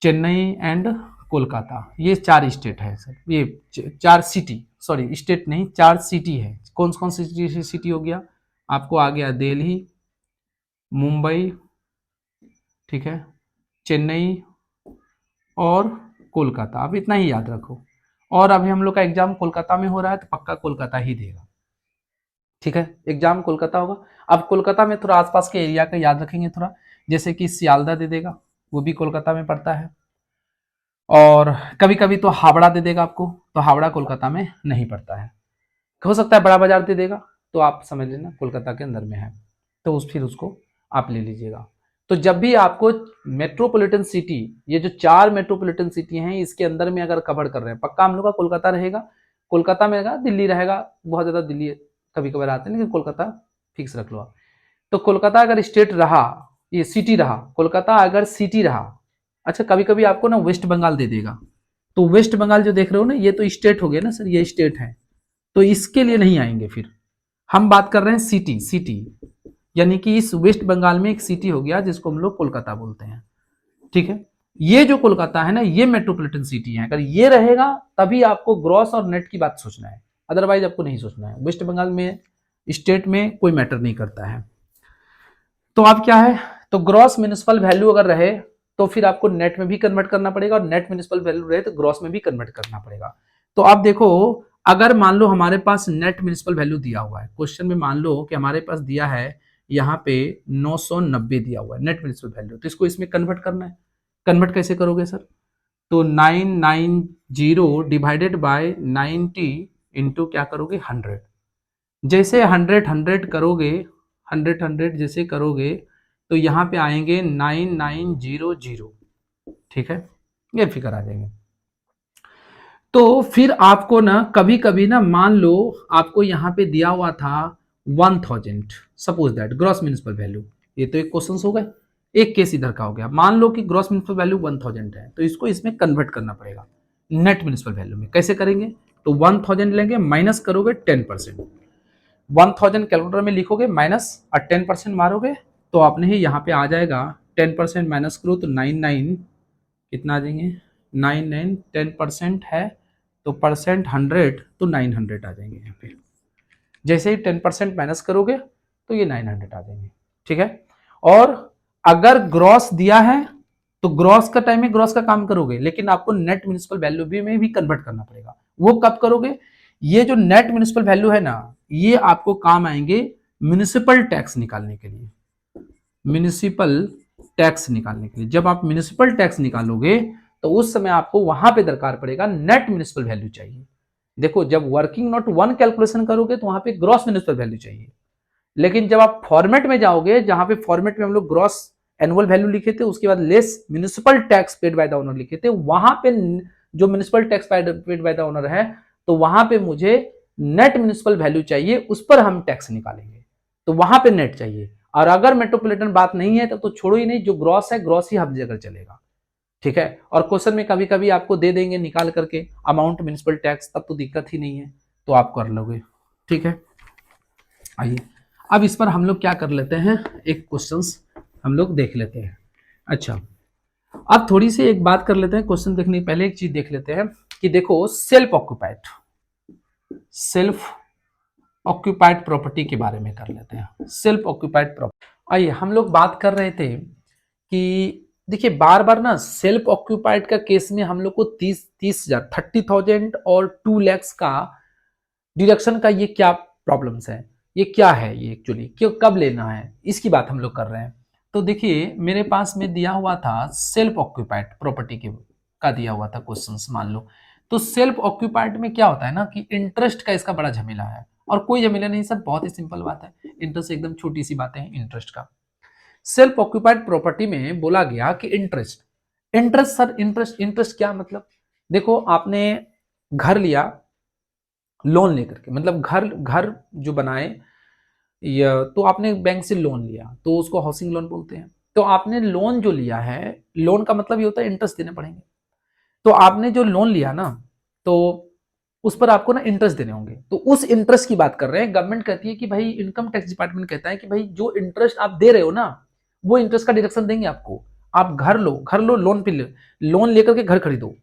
चेन्नई एंड कोलकाता, ये चार स्टेट है सर, ये चार सिटी, सॉरी स्टेट नहीं, चार सिटी है। कौन कौन सी सिटी हो गया? आपको आ गया दिल्ली, मुंबई, ठीक है, चेन्नई और कोलकाता। अब इतना ही याद रखो। और अभी हम लोग का एग्जाम कोलकाता में हो रहा है, तो पक्का कोलकाता ही देगा, ठीक है, एग्जाम कोलकाता होगा। अब कोलकाता में थोड़ा आसपास के एरिया का याद रखेंगे थोड़ा, जैसे कि सियालदा दे देगा, वो भी कोलकाता में पड़ता है, और कभी कभी तो हावड़ा दे देगा आपको, तो हावड़ा कोलकाता में नहीं पड़ता है। हो सकता है बड़ा बाजार दे देगा, तो आप समझ लेना कोलकाता के अंदर में है, तो फिर उसको आप ले लीजिएगा। तो जब भी आपको मेट्रोपॉलिटन सिटी, ये जो चार मेट्रोपॉलिटन सिटी हैं, इसके अंदर में अगर कवर कर रहे हैं, पक्का हम लोग का कोलकाता रहेगा, कोलकाता में रहेगा, दिल्ली रहेगा, बहुत ज्यादा दिल्ली कभी कभार आते हैं, लेकिन कोलकाता फिक्स रख लो आप। तो कोलकाता अगर स्टेट रहा, ये सिटी रहा, कोलकाता अगर सिटी रहा, अच्छा कभी कभी आपको ना वेस्ट बंगाल दे देगा, तो वेस्ट बंगाल जो देख रहे हो ना, ये तो स्टेट हो गया ना सर, ये स्टेट है, तो इसके लिए नहीं आएंगे। फिर हम बात कर रहे हैं सिटी, सिटी यानी कि इस वेस्ट बंगाल में एक सिटी हो गया जिसको हम लोग कोलकाता बोलते हैं, ठीक है। ये जो कोलकाता है ना, ये मेट्रोपॉलिटन सिटी है, अगर ये रहेगा तभी आपको ग्रॉस और नेट की बात सोचना है, अदरवाइज आपको नहीं सोचना है। वेस्ट बंगाल में स्टेट में कोई मैटर नहीं करता है। तो अब क्या है, तो ग्रॉस म्युनिसिपल वैल्यू अगर रहे तो फिर आपको नेट में भी कन्वर्ट करना पड़ेगा, और नेट म्युनिसिपल वैल्यू रहे तो ग्रॉस में भी कन्वर्ट करना पड़ेगा। तो आप देखो, अगर मान लो हमारे पास नेट म्युनिसिपल वैल्यू दिया हुआ है क्वेश्चन में, मान लो कि हमारे पास दिया है यहाँ पे 990 दिया हुआ है नेट म्युनिसिपल वैल्यू, तो इसको इसमें कन्वर्ट करना है। कन्वर्ट कैसे करोगे सर? तो 990 डिवाइडेड बाय 90 इंटू क्या करोगे 100, जैसे 100 करोगे, 100 जैसे करोगे, तो यहाँ पे आएंगे 9900, ठीक है, ये फिगर आ जाएंगे। तो फिर आपको ना कभी कभी ना, मान लो आपको यहाँ पे दिया हुआ था 1000, suppose that gross municipal value, ये तो एक क्वेश्चन हो गए, एक केस इधर का हो गया। मान लो कि ग्रॉस म्युनिसिपल वैल्यू 1000 है, तो इसको इसमें कन्वर्ट करना पड़ेगा नेट म्युनिसिपल वैल्यू में। कैसे करेंगे? तो 1000 लेंगे, माइनस करोगे 10%, 1000 कैलकुलेटर में लिखोगे माइनस और 10% मारोगे, तो आपने ही यहाँ पे आ जाएगा, 10% माइनस करो तो 99, कितना आ जाएंगे 99, 10% है तो परसेंट 100, तो 900 आ जाएंगे यहाँ पे। जैसे ही 10% माइनस करोगे तो ये 900 आ जाएंगे, ठीक है। और अगर ग्रॉस दिया है तो ग्रॉस का टाइम में ग्रॉस का काम करोगे, लेकिन आपको नेट म्युनिसिपल वैल्यू भी में भी कन्वर्ट करना पड़ेगा। वो कब करोगे? ये जो नेट म्युनिसिपल वैल्यू है ना, ये आपको काम आएंगे म्युनिसिपल टैक्स निकालने के लिए, म्युनिसिपल टैक्स निकालने के लिए। जब आप म्युनिसिपल टैक्स निकालोगे तो उस समय आपको वहां पे दरकार पड़ेगा नेट म्युनिसिपल वैल्यू चाहिए। देखो, जब वर्किंग नोट 1 कैलकुलेशन करोगे तो वहां पे ग्रॉस म्युनिसिपल वैल्यू चाहिए, लेकिन जब आप फॉर्मेट में जाओगे, जहां पे फॉर्मेट में हम लोग ग्रॉस एनुअल वैल्यू लिखे थे, उसके बाद less municipal tax paid by the owner लिखे थे, वहां पे जो municipal tax paid by the owner है, तो वहां पे मुझे नेट म्युनिसिपल वैल्यू चाहिए, उस पर हम टैक्स निकालेंगे, तो वहां पे नेट चाहिए। और अगर मेट्रोपॉलिटन बात नहीं है तो छोड़ो ही नहीं, जो ग्रॉस है ग्रॉस ही हर जगह चलेगा, ठीक है। और क्वेश्चन में कभी कभी आपको दे देंगे निकाल करके अमाउंट म्युनिसिपल टैक्स, तब तो दिक्कत ही नहीं है, तो आप कर लोगे, ठीक है। आइए अब इस पर हम लोग क्या कर लेते हैं, एक क्वेश्चंस हम लोग देख लेते हैं। अच्छा, अब थोड़ी सी एक बात कर लेते हैं, क्वेश्चन देखने के पहले एक चीज देख लेते हैं कि देखो self occupied, self occupied property के बारे में कर लेते हैं। सेल्फ ऑक्यूपाइड प्रॉपर्टी, आइए हम लोग बात कर रहे थे कि देखिए बार बार ना सेल्फ ऑक्यूपाइड का केस में हम लोग को 30,000 30,000 और 2 lakhs का डिडक्शन का ये क्या प्रॉब्लम्स है, ये क्या है, ये एक्चुअली क्यों कब लेना है, इसकी बात हम लोग कर रहे हैं। तो देखिए मेरे पास में दिया हुआ था सेल्फ ऑक्यूपाइड प्रॉपर्टी के का दिया हुआ था क्वेश्चंस मान लो। तो सेल्फ ऑक्यूपाइड में क्या होता है ना कि इंटरेस्ट का इसका बड़ा झमेला है, और कोई झमेला नहीं सर, बहुत ही सिंपल बात है, इंटरेस्ट एकदम छोटी सी बातें हैं इंटरेस्ट का। सेल्फ ऑक्यूपाइड प्रॉपर्टी में बोला गया कि interest, interest sir interest, interest क्या मतलब, देखो आपने घर लिया लोन लेकर के, मतलब घर घर जो बनाए या तो आपने बैंक से लोन लिया तो उसको हाउसिंग लोन बोलते हैं। तो आपने लोन जो लिया है, लोन का मतलब ये होता है इंटरेस्ट देने पड़ेंगे। तो आपने जो लोन लिया ना, तो उस पर आपको ना इंटरेस्ट देने होंगे, तो उस इंटरेस्ट की बात कर रहे हैं। गवर्नमेंट कहती है कि भाई, इनकम टैक्स डिपार्टमेंट कहता है कि भाई जो इंटरेस्ट आप दे रहे हो ना, वो इंटरेस्ट का डिडक्शन देंगे आपको। आप घर लो लोन पे लो, लोन लेकर के घर खरीदो,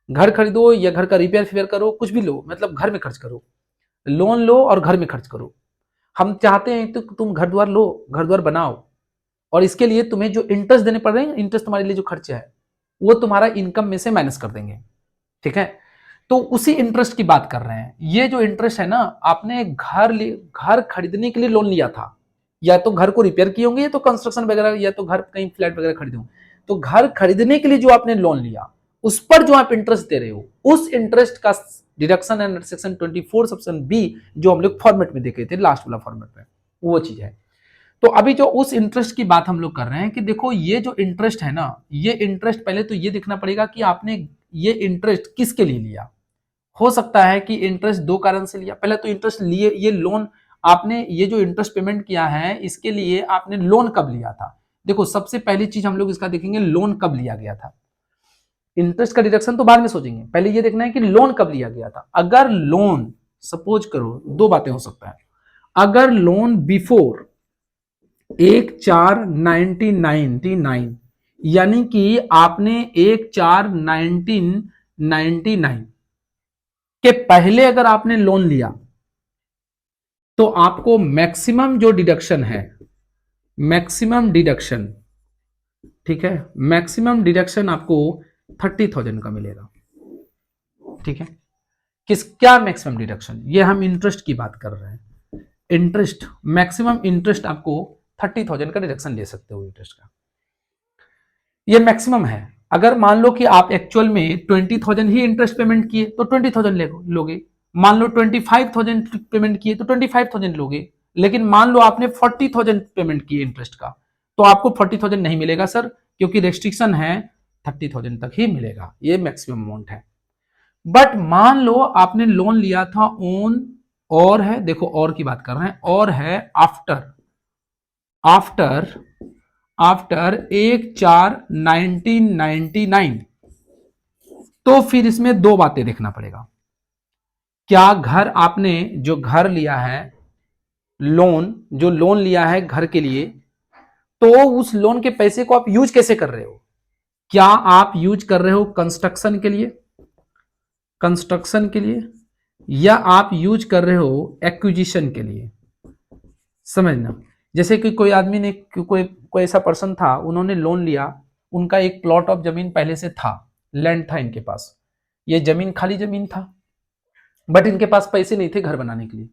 घर खरीदो या घर का रिपेयर फिपेयर करो, कुछ भी लो, मतलब घर में खर्च करो, लोन लो और घर में खर्च करो। हम चाहते हैं तो तुम घर द्वार लो, घर द्वार बनाओ, और इसके लिए तुम्हें जो इंटरेस्ट देने पड़ रहे हैं, इंटरेस्ट तुम्हारे लिए जो खर्चे है वो तुम्हारा इनकम में से माइनस कर देंगे, ठीक है। तो उसी इंटरेस्ट की बात कर रहे हैं। ये जो इंटरेस्ट है ना, आपने घर खरीदने के लिए लोन लिया था, या तो घर को रिपेयर किए होंगे, या तो कंस्ट्रक्शन वगैरह, या तो घर कहीं फ्लैट वगैरह खरीदे होंगे। तो घर खरीदने के लिए जो आपने लोन लिया, उस पर जो आप इंटरेस्ट दे रहे हो, उस इंटरेस्ट का deduction under section 24 section B, जो हम लोग फॉर्मेट में देखे थे लास्ट वाला फॉर्मेट में, वो चीज है। तो अभी जो उस इंटरेस्ट की बात हम लोग कर रहे हैं कि देखो ये जो इंटरेस्ट है ना, ये इंटरेस्ट पहले तो ये देखना पड़ेगा कि आपने ये इंटरेस्ट किसके लिए लिया। हो सकता है कि इंटरेस्ट दो कारण से लिया। पहले तो इंटरेस्ट लिए, ये लोन आपने, ये जो इंटरेस्ट पेमेंट किया है, इसके लिए आपने लोन कब लिया था। देखो सबसे पहली चीज हम लोग इसका देखेंगे, लोन कब लिया गया था। इंटरेस्ट का डिडक्शन तो बाद में सोचेंगे, पहले ये देखना है कि लोन कब लिया गया था। अगर लोन, सपोज करो दो बातें हो सकता है, अगर लोन बिफोर 1/4/1999, यानी कि आपने 1/4/1999 के पहले अगर आपने लोन लिया, तो आपको मैक्सिमम जो डिडक्शन है, मैक्सिमम डिडक्शन, ठीक है, मैक्सिमम डिडक्शन आपको 30,000 का मिलेगा, ठीक है। क्या मैक्सिमम डिडक्शन, ये हम इंटरेस्ट की बात कर रहे हैं। इंटरेस्ट, मैक्सिमम इंटरेस्ट आपको 30,000 का डिडक्शन ले सकते हो इंटरेस्ट का, ये मैक्सिमम है। अगर मान लो कि आप एक्चुअल में 20,000 ही इंटरेस्ट पेमेंट किए तो 20,000 लोगे, मान लो 25,000 पेमेंट किए तो 25,000 लोगे, लेकिन मान लो आपने 40,000 पेमेंट किए इंटरेस्ट का, तो आपको 40,000 नहीं मिलेगा सर, क्योंकि रेस्ट्रिक्शन है 30,000 तक ही मिलेगा, ये मैक्सिमम अमाउंट है। बट मान लो आपने लोन लिया था ऑन, और है, देखो और की बात कर रहे हैं, और है आफ्टर आफ्टर आफ्टर 1/4/1999, तो फिर इसमें दो बातें देखना पड़ेगा। क्या घर, आपने जो घर लिया है, लोन जो लोन लिया है घर के लिए, तो उस लोन के पैसे को आप यूज कैसे कर रहे हो। क्या आप यूज कर रहे हो कंस्ट्रक्शन के लिए, कंस्ट्रक्शन के लिए, या आप यूज कर रहे हो एक्विजिशन के लिए। समझना, जैसे कि कोई आदमी ने, कोई ऐसा पर्सन था, उन्होंने लोन लिया, उनका एक प्लॉट ऑफ जमीन पहले से था, लैंड था इनके पास, ये जमीन खाली जमीन था, बट इनके पास पैसे नहीं थे घर बनाने के लिए।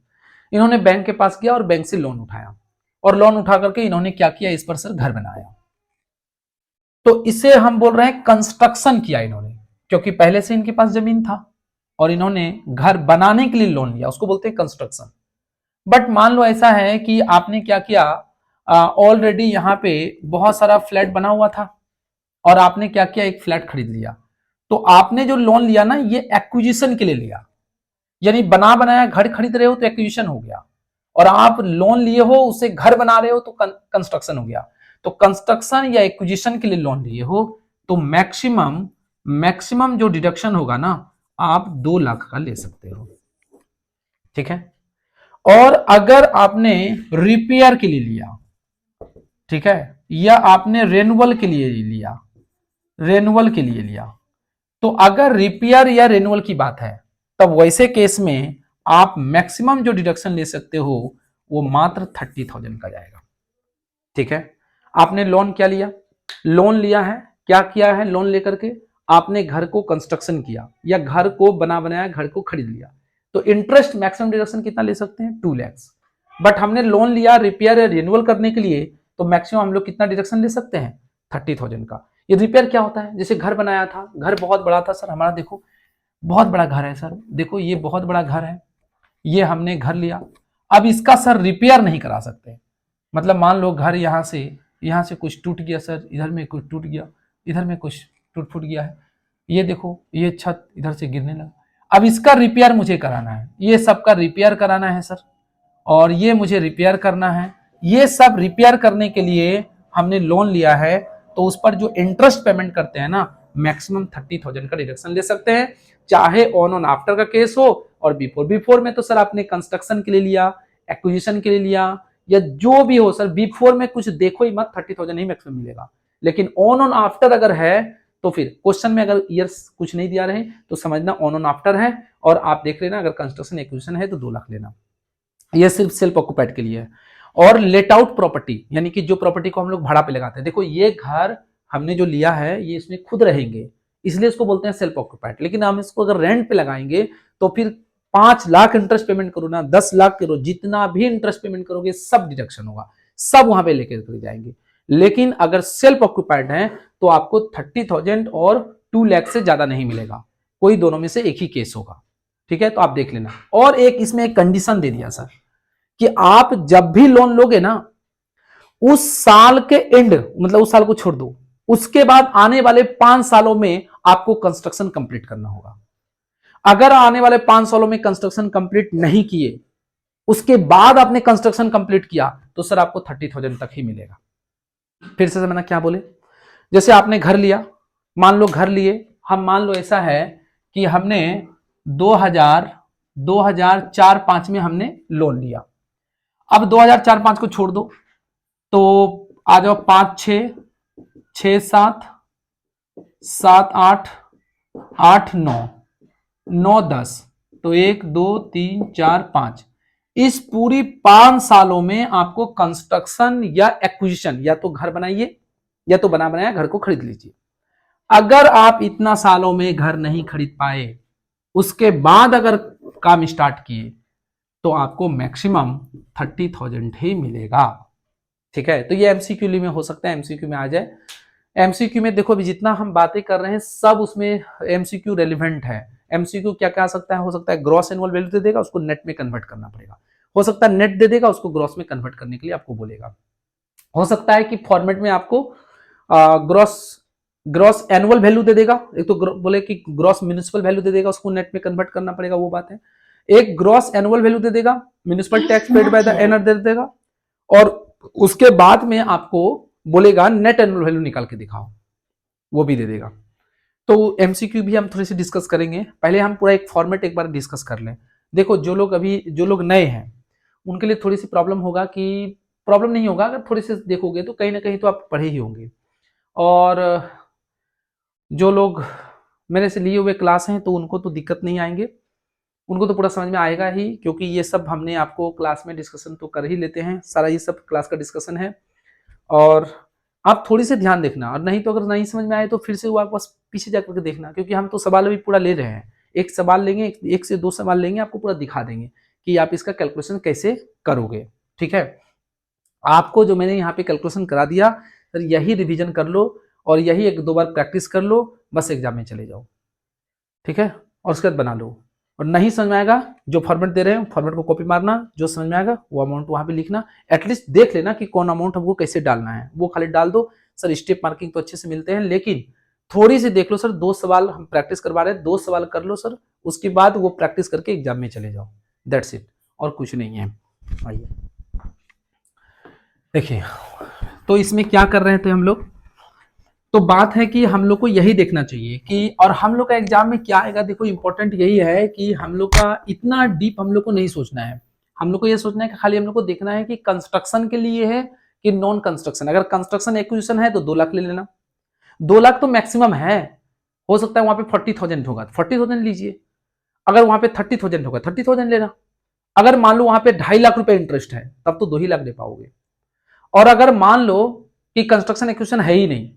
इन्होंने बैंक के पास गया और बैंक से लोन उठाया, और लोन उठा करके इन्होंने क्या किया, इस पर सर घर बनाया। तो इसे हम बोल रहे हैं कंस्ट्रक्शन किया इन्होंने, क्योंकि पहले से इनके पास जमीन था और इन्होंने घर बनाने के लिए लोन लिया, उसको बोलते हैं कंस्ट्रक्शन। बट मान लो ऐसा है कि आपने क्या किया, ऑलरेडी यहाँ पे बहुत सारा फ्लैट बना हुआ था, और आपने क्या किया, एक फ्लैट खरीद लिया। तो आपने जो लोन लिया ना, ये एक्विजिशन के लिए लिया, यानी बना बनाया घर खरीद रहे हो तो एक्विजिशन हो गया, और आप लोन लिए हो उसे घर बना रहे हो तो कंस्ट्रक्शन हो गया। तो कंस्ट्रक्शन या एक्विजिशन के लिए लोन लिए हो तो मैक्सिमम मैक्सिमम जो डिडक्शन होगा ना, आप 2 लाख का ले सकते हो, ठीक है। और अगर आपने रिपेयर के लिए लिया, ठीक है, या आपने रेनुअल के लिए लिया, रेनुअल के लिए लिया, तो अगर रिपेयर या रेनुअल की बात है, तब वैसे केस में आप मैक्सिमम जो डिडक्शन ले सकते हो वो मात्र 30,000 का जाएगा, ठीक है। आपने लोन क्या लिया, लोन लिया है, क्या किया है लोन लेकर के, आपने घर को कंस्ट्रक्शन किया या घर को बनाया, घर को खरीद लिया, तो इंटरेस्ट मैक्सिमम डिडक्शन कितना ले सकते हैं 2 लाख। बट हमने लोन लिया रिपेयर या रिन्यूअल करने के लिए, तो मैक्सिमम हम लोग कितना डिडक्शन ले सकते हैं 30,000 का। ये रिपेयर क्या होता है, जैसे घर बनाया था, घर बहुत बड़ा था सर हमारा, देखो बहुत बड़ा घर है सर, देखो ये बहुत बड़ा घर है, ये हमने घर लिया, अब इसका सर रिपेयर नहीं करा सकते। मतलब मान लो घर यहाँ से कुछ टूट गया सर, इधर में कुछ टूट गया, इधर में कुछ टूट फूट गया है, ये देखो ये छत इधर से गिरने लगा, अब इसका रिपेयर मुझे कराना है, ये सबका रिपेयर कराना है सर, और ये मुझे रिपेयर करना है। ये सब रिपेयर करने के लिए हमने लोन लिया है, तो उस पर जो इंटरेस्ट पेमेंट करते हैं ना, मैक्सिमम 30,000 का डिडक्शन ले सकते हैं, चाहे ऑन आफ्टर का केस हो और बिफोर में तो सर आपने कंस्ट्रक्शन के लिए लिया, एक्विजिशन के लिए लिया, या जो भी हो सर, बिफोर में कुछ देखो ही मत, 30,000 ही मैक्सिमम मिलेगा। लेकिन ऑन आफ्टर अगर है तो फिर क्वेश्चन में अगर ईयर्स कुछ नहीं दिया रहे तो समझना ऑन आफ्टर है, और आप देख लेना अगर कंस्ट्रक्शन एक्विजिशन है तो 2 लाख लेना। ये सिर्फ सेल्फ ऑक्युपाइड के लिए है। और लेट आउट प्रॉपर्टी, यानी कि जो प्रॉपर्टी को हम लोग भाड़ा पे लगाते हैं, देखो ये घर हमने जो लिया है ये इसमें खुद रहेंगे, इसलिए इसको बोलते हैं सेल्फ ऑक्युपाइड। लेकिन हम इसको अगर रेंट पे लगाएंगे तो फिर 5 लाख इंटरेस्ट पेमेंट करो ना, 10 लाख करो, जितना भी इंटरेस्ट पेमेंट करोगे सब डिडक्शन होगा, सब वहां पे लेकर के जाएंगे। लेकिन अगर सेल्फ ऑक्युपाइड है तो आपको 30,000 और 2 लाख से ज्यादा नहीं मिलेगा, कोई दोनों में से एक ही केस होगा। ठीक है, तो आप देख लेना। और एक इसमें एक कंडीशन दे दिया सर कि आप जब भी लोन लोगे ना, उस साल के एंड, मतलब उस साल को छोड़ दो, उसके बाद आने वाले 5 सालों में आपको कंस्ट्रक्शन कंप्लीट करना होगा। अगर आने वाले 5 सालों में कंस्ट्रक्शन कंप्लीट नहीं किए, उसके बाद आपने कंस्ट्रक्शन कंप्लीट किया, तो सर आपको 30,000 तक ही मिलेगा। फिर से मैंने क्या बोले, जैसे आपने घर लिया, मान लो घर लिए हम, मान लो ऐसा है कि हमने 2004-5 में हमने लोन लिया। अब 2004-5 को छोड़ दो, तो आ जाओ 5, 6, 6, 7, 7, 8, 8, 9, 9, 10, तो 1, 2, 3, 4, 5, इस पूरी 5 सालों में आपको कंस्ट्रक्शन या एक्विजिशन, या तो घर बनाइए या तो बना बनाया घर को खरीद लीजिए। अगर आप इतना सालों में घर नहीं खरीद पाए, उसके बाद अगर काम स्टार्ट किए, तो आपको मैक्सिमम 30,000 ही मिलेगा। ठीक है, तो ये एमसीक्यू में हो सकता है, एमसीक्यू में आ जाए। एमसीक्यू में देखो अभी जितना हम बातें कर रहे हैं सब उसमें एमसीक्यू रेलिवेंट है। एमसीक्यू क्या क्या आ सकता है, हो सकता है ग्रॉस एनुअल वैल्यू दे देगा, उसको नेट में कन्वर्ट करना पड़ेगा, हो सकता है नेट दे देगा, उसको ग्रॉस में कन्वर्ट करने के लिए आपको बोलेगा, हो सकता है कि फॉर्मेट में आपको ग्रॉस एनुअल वैल्यू दे देगा, एक तो बोले कि ग्रॉस म्युनिसिपल वैल्यू दे देगा, उसको नेट में कन्वर्ट करना पड़ेगा, वो बात है। एक ग्रॉस एनुअल वैल्यू दे देगा, municipal tax paid by the owner दे देगा, और उसके बाद में आपको बोलेगा नेट एनुअल वैल्यू निकाल के दिखाओ, वो भी दे देगा। तो एमसीक्यू भी हम थोड़ी सी डिस्कस करेंगे, पहले हम पूरा एक फॉर्मेट एक बार डिस्कस कर लें। देखो जो लोग नए हैं उनके लिए थोड़ी सी प्रॉब्लम होगा, कि प्रॉब्लम नहीं होगा, अगर थोड़ी सी देखोगे तो कहीं ना कहीं तो आप पढ़े ही होंगे, और जो लोग मेरे से लिए हुए क्लास हैं तो उनको तो दिक्कत नहीं आएंगे, उनको तो पूरा समझ में आएगा ही, क्योंकि ये सब हमने आपको क्लास में डिस्कशन तो कर ही लेते हैं, सारा ये सब क्लास का डिस्कशन है। और आप थोड़ी सी ध्यान देखना, और नहीं तो अगर नहीं समझ में आए तो फिर से वो आप बस पीछे जाकर के देखना, क्योंकि हम तो सवाल अभी पूरा ले रहे हैं, एक सवाल लेंगे, 1 से 2 सवाल लेंगे, आपको पूरा दिखा देंगे कि आप इसका कैलकुलेशन कैसे करोगे। ठीक है, आपको जो मैंने यहाँ पे कैलकुलेशन करा दिया सर, यही रिविजन कर लो और यही 1-2 बार प्रैक्टिस कर लो, बस एग्जाम में चले जाओ। ठीक है, और उसके बाद बना लो, और नहीं समझ में आएगा जो फॉर्मेट दे रहे हैं फॉर्मेट को कॉपी मारना, जो समझ में आएगा वो अमाउंट वहां पे लिखना, एटलीस्ट देख लेना कि कौन अमाउंट हमको कैसे डालना है, वो खाली डाल दो। सर स्टेप मार्किंग तो अच्छे से मिलते हैं, लेकिन थोड़ी सी देख लो सर, 2 सवाल हम प्रैक्टिस करवा रहे हैं, 2 सवाल कर लो सर, उसके बाद वो प्रैक्टिस करके एग्जाम में चले जाओ, दैट्स इट, और कुछ नहीं है। आइए देखिए, तो इसमें क्या कर रहे थे हम लोग, तो बात है कि हम लोग को यही देखना चाहिए कि, और हम लोग का एग्जाम में क्या आएगा, देखो इंपॉर्टेंट यही है कि हम लोग का इतना डीप हम लोग को नहीं सोचना है, हम लोग को ये सोचना है कि खाली हम लोग को देखना है कि कंस्ट्रक्शन के लिए है कि नॉन कंस्ट्रक्शन। अगर कंस्ट्रक्शन एक्विजिशन है तो 2 लाख ले लेना, 2 लाख तो मैक्सिमम है, हो सकता है वहां पे 40,000 होगा 40,000 लीजिए, अगर वहां पे 30,000 होगा 30,000 लेना, अगर मान लो वहां पे 2.5 लाख रुपए इंटरेस्ट है तब तो 2 ही लाख दे पाओगे, और अगर मान लो कि कंस्ट्रक्शन एक्विजिशन है ही नहीं,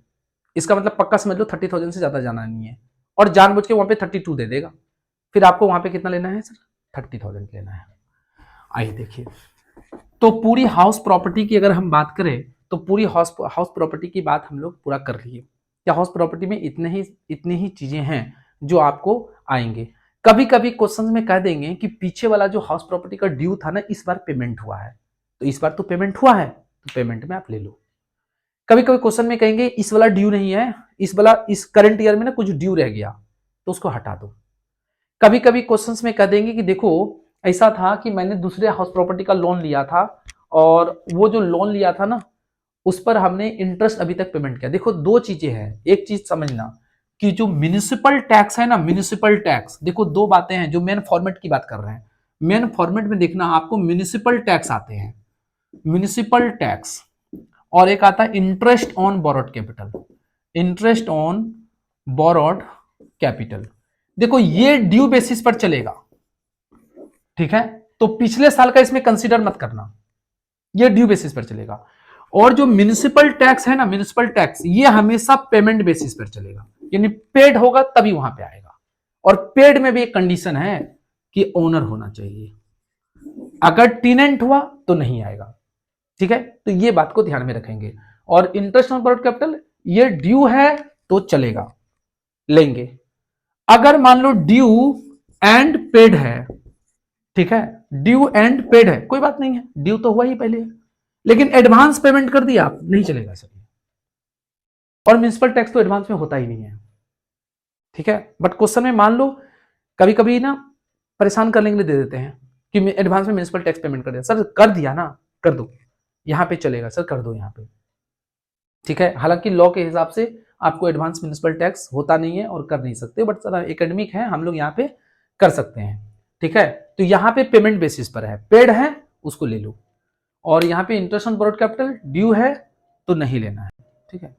इसका मतलब पक्का समझ लो 30,000 से ज्यादा जाना नहीं है, और जानबूझ के वहां पे 32 दे देगा, फिर आपको वहां पे कितना लेना है सर, 30,000 लेना है। आइए देखिए, तो पूरी हाउस प्रॉपर्टी की अगर हम बात करें तो पूरी हाउस प्रॉपर्टी की बात हम लोग पूरा कर लिए। क्या हाउस प्रॉपर्टी में इतने ही चीजें हैं जो आपको आएंगे। कभी कभी क्वेश्चन में कह देंगे कि पीछे वाला जो हाउस प्रॉपर्टी का ड्यू था ना, इस बार पेमेंट हुआ है, तो इस बार तो पेमेंट हुआ है, तो पेमेंट में आप ले लो। कभी कभी क्वेश्चन में कहेंगे इस वाला ड्यू नहीं है, इस करंट ईयर में ना कुछ ड्यू रह गया, तो उसको हटा दो। कभी कभी क्वेश्चंस में कह देंगे कि देखो ऐसा था कि मैंने दूसरे हाउस प्रॉपर्टी का लोन लिया था, और वो जो लोन लिया था ना उस पर हमने इंटरेस्ट अभी तक पेमेंट किया। देखो दो चीजें हैं, एक चीज समझना कि जो म्युनिसिपल टैक्स है ना, म्युनिसिपल टैक्स, देखो दो बातें हैं जो मेन फॉर्मेट की बात कर रहे हैं। मेन फॉर्मेट में देखना आपको म्युनिसिपल टैक्स आते हैं, म्युनिसिपल टैक्स, और एक आता है interest on borrowed capital, interest on borrowed capital. देखो ये ड्यू बेसिस पर चलेगा, ठीक है, तो पिछले साल का इसमें कंसीडर मत करना, ये ड्यू बेसिस पर चलेगा। और जो म्युनिसिपल टैक्स है ना, म्युनिसिपल टैक्स ये हमेशा पेमेंट बेसिस पर चलेगा, यानी पेड होगा तभी वहां पे आएगा, और पेड में भी एक कंडीशन है कि ओनर होना चाहिए, अगर टेनेंट हुआ तो नहीं आएगा, ठीक है, तो ये बात को ध्यान में रखेंगे। और इंटरेस्ट ऑन बोरोड कैपिटल ये ड्यू है तो चलेगा, लेंगे। अगर मान लो ड्यू एंड पेड है, ठीक है, ड्यू एंड पेड है, कोई बात नहीं है, ड्यू तो हुआ ही पहले, लेकिन एडवांस पेमेंट कर दिया आप, नहीं चलेगा सर। और म्युनिसिपल टैक्स तो एडवांस में होता ही नहीं है, ठीक है। बट क्वेश्चन में मान लो कभी कभी ना परेशान करने के लिए दे देते हैं कि एडवांस में म्युनिसिपल टैक्स पेमेंट कर दिया, सर कर दिया ना, कर दो, यहां पे चलेगा सर, कर दो यहां पे, ठीक है। हालांकि लॉ के हिसाब से आपको एडवांस म्युनिसिपल टैक्स होता नहीं है और कर नहीं सकते, बट सर एकेडमिक है, हम लोग यहाँ पे कर सकते हैं, ठीक है। तो यहाँ पे पेमेंट बेसिस पर है, पेड है उसको ले लो, और यहाँ पे interest on borrowed capital due है तो नहीं लेना है, ठीक है।